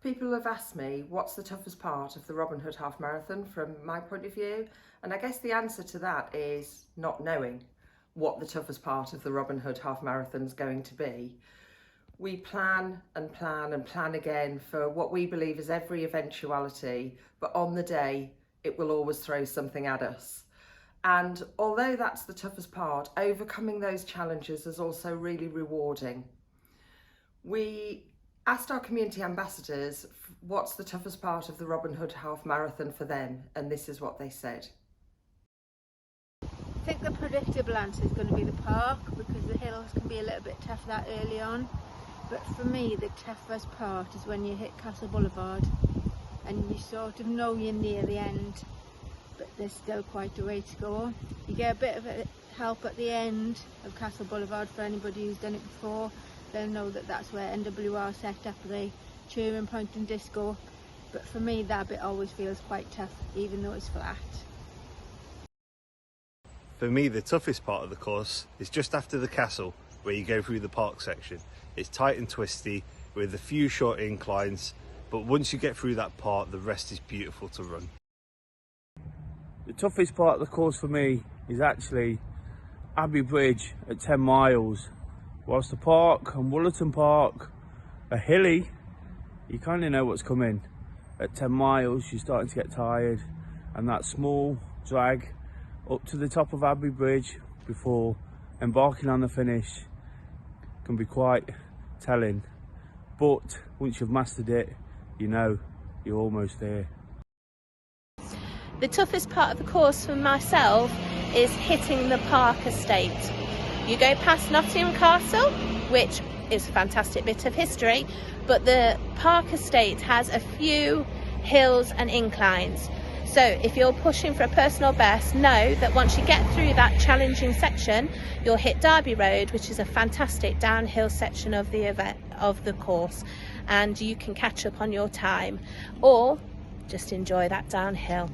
People have asked me what's the toughest part of the Robin Hood Half Marathon from my point of view, and I guess the answer to that is not knowing what the toughest part of the Robin Hood Half Marathon is going to be. We plan and plan and plan again for what we believe is every eventuality, but on the day it will always throw something at us. And although that's the toughest part, overcoming those challenges is also really rewarding. We asked our community ambassadors what's the toughest part of the Robin Hood Half Marathon for them, and this is what they said. I think the predictable answer is going to be the park, because the hills can be a little bit tough that early on. But for me, the toughest part is when you hit Castle Boulevard and you sort of know you're near the end, but there's still quite a way to go. You get a bit of help at the end of Castle Boulevard. For anybody who's done it before, they'll know that that's where NWR set up the cheering point and disco. But for me, that bit always feels quite tough, even though it's flat. For me, the toughest part of the course is just after the castle, where you go through the park section. It's tight and twisty with a few short inclines, but once you get through that part, the rest is beautiful to run. The toughest part of the course for me is actually Abbey Bridge at 10 miles. Whilst the park and Woollerton Park are hilly, you kind of know what's coming. At 10 miles you're starting to get tired, and that small drag up to the top of Abbey Bridge before embarking on the finish can be quite telling. But once you've mastered it, you know you're almost there. The toughest part of the course for myself is hitting the park estate. You go past Nottingham Castle, which is a fantastic bit of history, but the park estate has a few hills and inclines. So if you're pushing for a personal best, know that once you get through that challenging section, you'll hit Derby Road, which is a fantastic downhill section of the course, and you can catch up on your time or just enjoy that downhill.